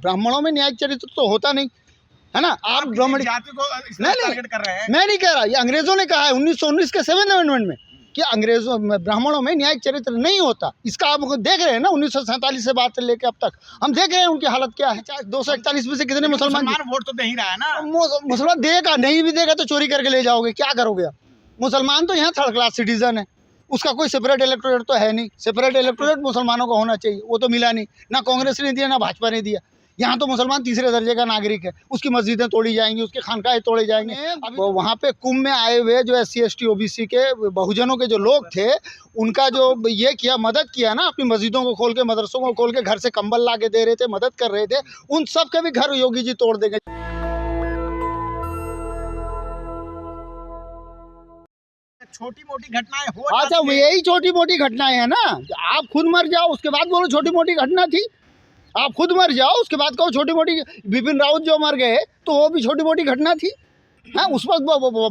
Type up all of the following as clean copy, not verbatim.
ब्राह्मणों में न्यायिक चरित्र तो होता नहीं है ना। आप ब्राह्मण जाति को टारगेट कर रहे हैं। मैं नहीं कह रहा, ये अंग्रेजों ने कहा है 1919 के 7th अमेंडमेंट में कि अंग्रेजों ब्राह्मणों में न्यायिक चरित्र नहीं होता। इसका आप देख रहे हैं ना, 1947 से बात लेके अब तक हम देख रहे हैं उनकी हालत क्या है। 241 में से कितने मुसलमान वोट तो दे ही रहा है ना। मुसलमान देगा, नहीं भी देगा तो चोरी करके ले जाओगे, क्या करोगे आप। मुसलमान तो यहाँ थर्ड क्लास सिटीजन है, उसका कोई सेपरेट इलेक्टोरेट तो है नहीं। सेपरेट इलेक्टोरेट मुसलमानों को होना चाहिए, वो तो मिला नहीं, ना कांग्रेस ने दिया ना भाजपा ने दिया। यहाँ तो मुसलमान तीसरे दर्जे का नागरिक है, उसकी मस्जिदें तोड़ी जाएंगी, उसके खानकाहें तोड़े जाएंगे। वहाँ पे कुंभ में आए हुए जो SC ST OBC के बहुजनों के जो लोग थे, उनका जो ये किया, मदद किया ना, अपनी मस्जिदों को खोल के, मदरसों को खोल के, घर से कंबल ला के दे रहे थे, मदद कर रहे थे, उन सब के भी घर योगी जी तोड़ देंगे। छोटी मोटी घटनाएं हो, अच्छा यही छोटी मोटी घटनाएं है ना। आप खुद मर जाओ उसके बाद बोलो छोटी मोटी घटना थी। आप खुद मर जाओ उसके बाद कहो छोटी मोटी। बिपिन रावत जो मर गए तो वो भी छोटी मोटी घटना थी। हाँ, उस वक्त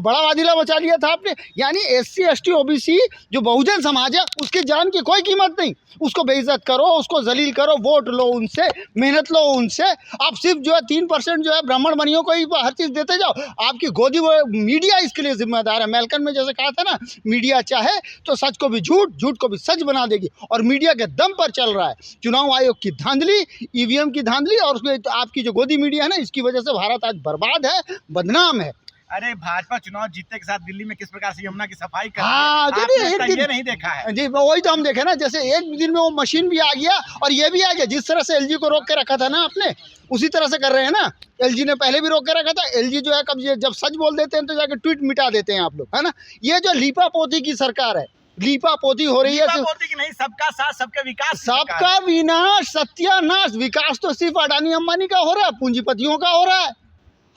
बड़ा वादिला मचा लिया था आपने। यानी SC ST OBC जो बहुजन समाज है, उसकी जान की कोई कीमत नहीं। उसको बेइज्जत करो, उसको जलील करो, वोट लो उनसे, मेहनत लो उनसे। आप सिर्फ जो है 3% जो है ब्राह्मण बनियों को ही हर चीज़ देते जाओ। आपकी गोदी वो मीडिया इसके लिए जिम्मेदार है। मेलकन में जैसे कहा था ना, मीडिया चाहे तो सच को भी झूठ, झूठ को भी सच बना देगी, और मीडिया के दम पर चल रहा है। चुनाव आयोग की धांधली, EVM की धांधली, और उसमें आपकी जो गोदी मीडिया है ना, इसकी वजह से भारत आज बर्बाद है, बदनाम है। अरे भाजपा चुनाव जीतने के साथ दिल्ली में किस प्रकार से यमुना की सफाई कर हाँ, रही है, आपने ये नहीं देखा है जी। वही तो हम देखे ना, जैसे एक दिन में वो मशीन भी आ गया और ये भी आ गया। जिस तरह से LG को रोक के रखा था ना आपने, उसी तरह से कर रहे हैं ना। LG ने पहले भी रोक के रखा था। LG जो है कब जब सच बोल देते हैं तो जाके ट्वीट मिटा देते हैं आप लोग, है ना। ये जो लीपा पोती की सरकार है, लीपा पोती हो रही है। नहीं, सबका साथ सबका विकास, सबका विनाश, सत्यानाश। विकास तो सिर्फ अडानी अंबानी का हो रहा है, पूंजीपतियों का हो रहा है।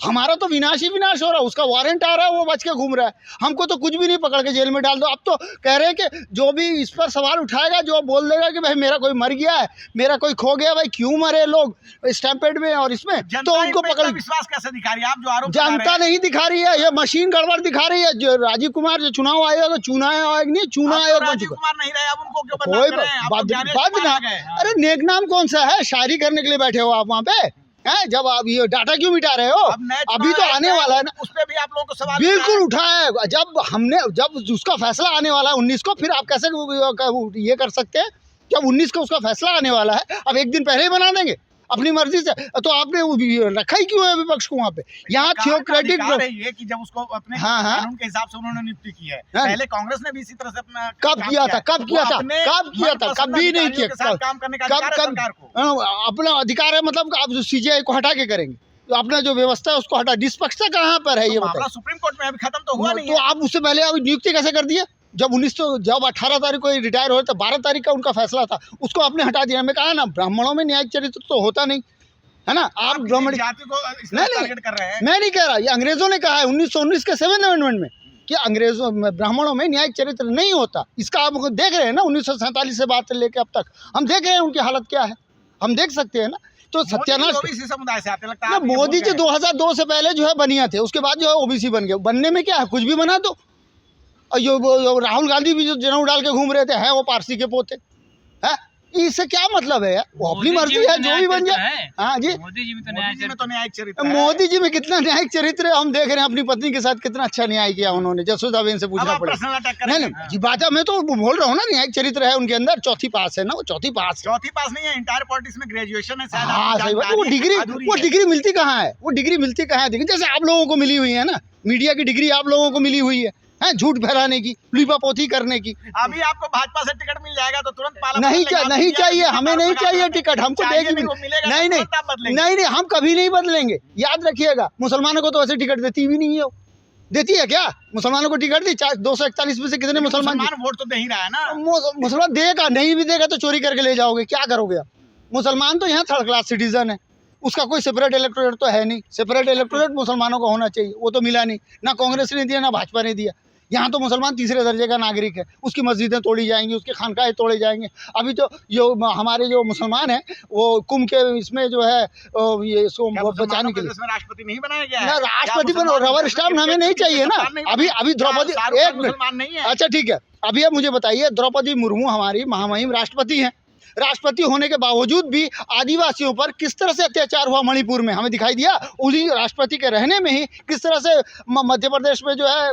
हमारा तो विनाश ही विनाश हो रहा है। उसका वारंट आ रहा है, वो बच के घूम रहा है। हमको तो कुछ भी नहीं, पकड़ के जेल में डाल दो। अब तो कह रहे हैं कि जो भी इस पर सवाल उठाएगा, जो बोल देगा कि भाई मेरा कोई मर गया है, मेरा कोई खो गया, भाई क्यों मरे लोग स्टैम्पेड में और इसमें, तो उनको पकड़। विश्वास कैसे दिखा रही है आप जो आरोप? जनता नहीं दिखा रही है, ये मशीन गड़बड़ दिखा रही है। जो राजीव कुमार जो चुनाव आयोग, चुनाव आयोग नहीं, चुनाव आयोग बन चुका। कुमार नहीं रहे, अब उनको क्यों कोई अरे नेक नाम कौन सा है? शायरी करने के लिए बैठे हो आप वहाँ पे है। जब आप ये डाटा क्यों मिटा रहे हो? अभी तो आने वाला है ना, उस पे भी आप लोगों को सवाल बिल्कुल उठाए। जब उसका फैसला आने वाला है 19 को, फिर आप कैसे ये कर सकते हैं? जब 19 को उसका फैसला आने वाला है, अब एक दिन पहले ही बना देंगे अपनी मर्जी से। तो आपने रखा ही क्यों है विपक्ष को वहाँ पे? यहाँ थियोक्रेटिक कि जब उसको अपने कानून के हिसाब से उन्होंने नियुक्ति की है। पहले कांग्रेस ने भी इसी तरह से अपना कब किया था? कभी नहीं किया। काम करने का अधिकार है सरकार को। अपना अधिकार है, मतलब आप CGI को हटा के करेंगे तो अपना जो व्यवस्था है उसको हटा। निष्पक्षता कहाँ पर है ये बताइए? सुप्रीम कोर्ट में अभी खत्म तो हुआ नहीं तो आप उससे पहले अभी नियुक्ति कैसे कर दिए? जब 18 तारीख को रिटायर हो तो 12 तारीख का उनका फैसला था, उसको आपने हटा दिया। मैं कहा ना, ब्राह्मणों में न्यायिक चरित्र तो होता नहीं है ना। आप ब्राह्मण जाति को टारगेट कर रहे हैं। मैं नहीं कह रहा, ये अंग्रेजों ने कहा है 1919 के 7th अमेंडमेंट में कि अंग्रेजों ब्राह्मणों में न्यायिक चरित्र नहीं होता। इसका आप देख रहे हैं ना, 1947 से बात लेके अब तक हम देख रहे हैं उनकी हालत क्या है, हम देख सकते हैं ना। तो सत्यानाश समुदाय से आते लगता है। मोदी जी 2002 से पहले जो है बनिया थे, उसके बाद जो है OBC बन गए। बनने में क्या है, कुछ भी बना दो। और जो राहुल गांधी भी जो जनेऊ डाल के घूम रहे थे, है वो पारसी के पोते हैं। इससे क्या मतलब है? वो अपनी मर्जी है, जो भी बन जाए। हाँ जी, मोदी जी में तो न्यायिक चरित्र। मोदी जी में कितना न्यायिक चरित्र है, हम देख रहे हैं। अपनी पत्नी के साथ कितना अच्छा न्याय किया उन्होंने, जसोदाबेन से पूछना पड़ेगा। नहीं जी, बात है, मैं तो बोल रहा हूँ ना, न्यायिक चरित्र है उनके अंदर। चौथी पास है ना, वो चौथी पास नहीं है, इंटायर पॉलिटिक्स में ग्रेजुएशन है। हाँ सही बात। वो डिग्री मिलती कहाँ है? वो डिग्री मिलती कहाँ है? जैसे आप लोगों को मिली हुई है ना, मीडिया की डिग्री आप लोगों को मिली हुई है, झूठ फैलाने की, लीपापोती करने की। अभी आपको भाजपा से टिकट मिल जाएगा तो तुरंत नहीं चाहिए, हमें नहीं चाहिए टिकट, हमको देगी नहीं, हम कभी नहीं बदलेंगे, याद रखिएगा। मुसलमानों को तो ऐसे टिकट देती भी नहीं है। देती है क्या? मुसलमानों को टिकट दी? 241 में से कितने मुसलमान वोट तो दे ही रहा है ना। मुसलमान देगा, नहीं भी देगा तो चोरी करके ले जाओगे, क्या करोगे आप। मुसलमान तो यहाँ थर्ड क्लास सिटीजन है, उसका कोई सेपरेट इलेक्टोरेट तो है नहीं। सेपरेट इलेक्टोरेट मुसलमानों को होना चाहिए, वो तो मिला नहीं, ना कांग्रेस ने दिया ना भाजपा ने दिया। यहाँ तो मुसलमान तीसरे दर्जे का नागरिक है, उसकी मस्जिदें तोड़ी जाएंगी, उसके खानकाहें तोड़े जाएंगे। अभी तो हमारे जो मुसलमान हैं, वो कुंभ के इसमें जो है ये बचाने के लिए राष्ट्रपति नहीं बनाया गया है। राष्ट्रपति बनो, रबर स्टाम्प हमें नहीं चाहिए ना। अभी द्रौपदी, एक मिनट, अच्छा ठीक है, अभी आप मुझे बताइए, द्रौपदी मुर्मू हमारी महामहिम राष्ट्रपति हैं, राष्ट्रपति होने के बावजूद भी आदिवासियों पर किस तरह से अत्याचार हुआ मणिपुर में हमें दिखाई दिया। उसी राष्ट्रपति के रहने में ही किस तरह से मध्य प्रदेश में जो है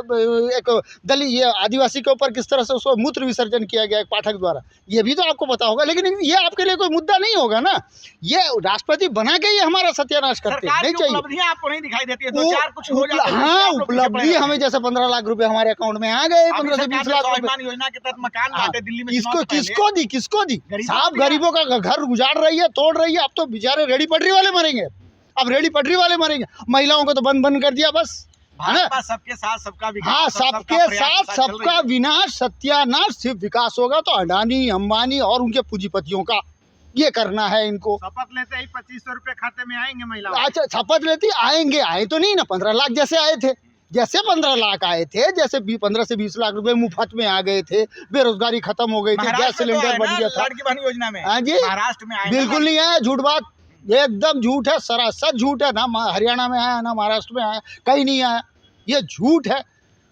एक दलित ये आदिवासी के ऊपर किस तरह से उसको मूत्र विसर्जन किया गया एक पाठक द्वारा, ये भी तो आपको पता होगा। लेकिन ये आपके लिए कोई मुद्दा नहीं होगा ना, ये राष्ट्रपति बना के ही हमारा सत्यानाश करते हैं। नहीं चाहिए, आपको नहीं दिखाई देती है, 2-4 कुछ हो जाता है। हाँ, उपलब्धि हमें जैसे 15 लाख रुपए हमारे अकाउंट में आ गए, 15 से 20 लाख रुपए योजना के तहत मकान बांटे दिल्ली में। किसको दी? सब गरीबों का घर उजाड़ रही है, तोड़ रही है। अब तो बेचारे रेडी पटरी वाले मरेंगे, अब रेडी पटरी वाले मरेंगे। महिलाओं को तो बंद कर दिया बस, है ना। सबके साथ सबका विकास, हाँ, सबके साथ सबका विनाश, सत्यानाश। सिर्फ विकास होगा तो अडानी, अंबानी और उनके पूंजीपतियों का ये करना है इनको। शपथ लेते ही 2500 रुपए खाते में आएंगे महिलाओं। अच्छा, शपथ लेती आएंगे, आए तो नहीं ना 15 लाख जैसे आए थे, जैसे 15 लाख आए थे, जैसे 15 से 20 लाख रुपए मुफ्त में आ गए थे, बेरोजगारी खत्म हो गई थी, गैस सिलेंडर बढ़ गया था। लड़की बहन योजना में हाँ जी, महाराष्ट्र में आए, बिल्कुल नहीं आया, झूठ बात, एकदम झूठ है, सरासर झूठ है। ना हरियाणा में आया, ना महाराष्ट्र में आया, कहीं नहीं आया, ये झूठ है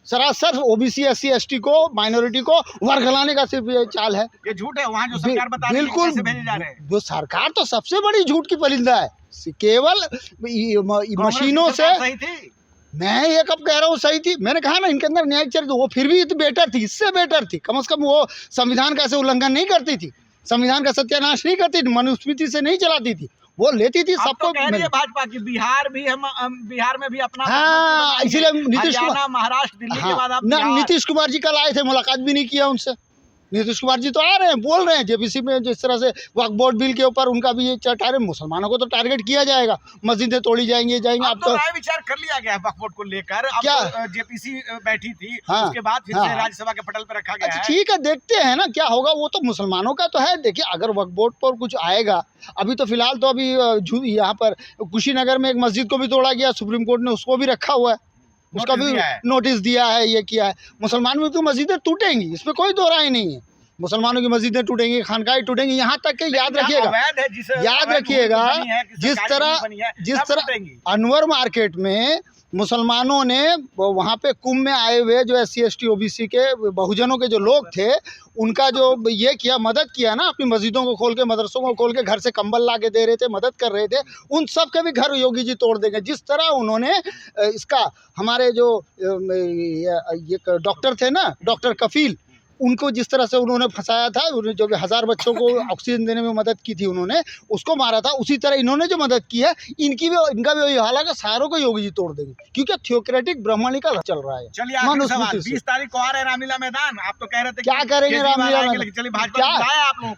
सरासर। ओबीसी SC ST को, माइनॉरिटी को वर्ग लाने का सिर्फ ये चाल है, ये झूठ है। वहाँ जो सरकार बता रही है बिल्कुल कैसे भेजे जा रहे हैं, वो सरकार तो सबसे बड़ी झूठ की परिंदा है। केवल मशीनों से, सही थी, मैं ये कब कह रहा हूँ सही थी, मैंने कहा ना इनके अंदर न्यायिक चरित्र, वो फिर भी बेटर थी, इससे बेटर थी। कम से कम वो संविधान का ऐसे उल्लंघन नहीं करती थी, संविधान का सत्यानाश नहीं करती थी, मनुस्मृति से नहीं चलाती थी, वो लेती थी सबको। भाजपा की बिहार में भी अपना, हाँ, इसीलिए नीतीश कुमार, महाराष्ट्र, दिल्ली के बाद नीतीश कुमार जी कल आए थे, मुलाकात भी नहीं किया उनसे। नीतीश कुमार जी तो आ रहे हैं, बोल रहे हैं जेपीसी में जिस तरह से वक्फ बोर्ड बिल के ऊपर उनका भी ये टारगेट, मुसलमानों को तो टारगेट किया जाएगा, मस्जिदें तोड़ी जाएंगी। अब तो राय विचार कर लिया गया है वक्फ बोर्ड को लेकर। अब क्या तो जेपीसी बैठी थी, हाँ, उसके बाद फिर से राज्यसभा के पटल पर रखा गया। अच्छा, ठीक है, देखते हैं ना क्या होगा, वो तो मुसलमानों का तो है। देखिए, अगर वक्फ बोर्ड पर कुछ आएगा, अभी तो फिलहाल तो अभी यहाँ पर कुशीनगर में एक मस्जिद को भी तोड़ा गया, सुप्रीम कोर्ट ने उसको भी रखा हुआ है, उसका भी नोटिस दिया है, ये किया है। मुसलमान में तो मस्जिदें टूटेंगी, इसमें कोई दो राय नहीं है। मुसलमानों की मस्जिदें टूटेंगी, खानकाहें टूटेंगी, यहाँ तक कि याद रखिएगा जिस तरह अनवर मार्केट में मुसलमानों ने वहाँ पे कुंभ में आए हुए जो SC ST OBC के बहुजनों के जो लोग थे, उनका जो ये किया, मदद किया ना, अपनी मस्जिदों को खोल के, मदरसों को खोल के, घर से कंबल ला के दे रहे थे, मदद कर रहे थे, उन सब के भी घर योगी जी तोड़ देंगे। जिस तरह उन्होंने इसका, हमारे जो ये डॉक्टर थे ना, डॉक्टर कफील, उनको जिस तरह से उन्होंने फंसाया था, जो भी 1000 बच्चों को ऑक्सीजन देने में मदद की थी उन्होंने, उसको मारा था, उसी तरह इन्होंने जो मदद की है, इनका भी वही हाल है, सारों को योगी जी तोड़ देंगे, क्योंकि थियोक्रेटिक ब्राह्मणिका चल रहा है। चलिए, 20 तारीख को आ रहे हैं रामलीला मैदान, आप तो कह रहे थे क्या करेंगे रामलीला मैदान?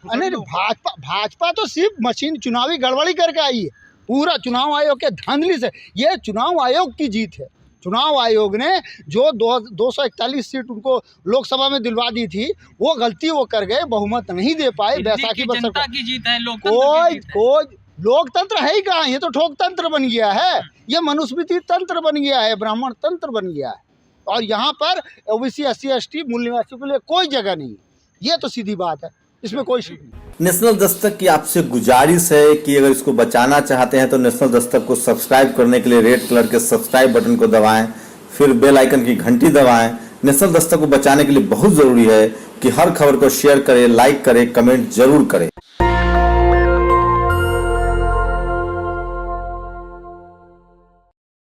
चलिए, भाजपा भाजपा तो सिर्फ मशीन चुनावी गड़बड़ी करके आई है, पूरा चुनाव आयोग के धांधली से। ये चुनाव आयोग की जीत है। चुनाव आयोग ने जो 241 सीट उनको लोकसभा में दिलवा दी थी, वो गलती वो कर गए, बहुमत नहीं दे पाए। बैसाखी पर जनता की जीत है, कोई लोकतंत्र है ही कहाँ, ये तो ठोक तंत्र बन गया है, ये मनुस्मृति तंत्र बन गया है, ब्राह्मण तंत्र बन गया है। और यहाँ पर OBC SC ST मूल निवासियों के लिए कोई जगह नहीं, ये तो सीधी बात है, इसमें कोई शक नहीं। नेशनल दस्तक की आपसे गुजारिश है कि अगर इसको बचाना चाहते हैं तो नेशनल दस्तक को सब्सक्राइब करने के लिए रेड कलर के सब्सक्राइब बटन को दबाएं, फिर बेल आइकन की घंटी दबाएं। नेशनल दस्तक को बचाने के लिए बहुत जरूरी है कि हर खबर को शेयर करें, लाइक करें, कमेंट जरूर करें।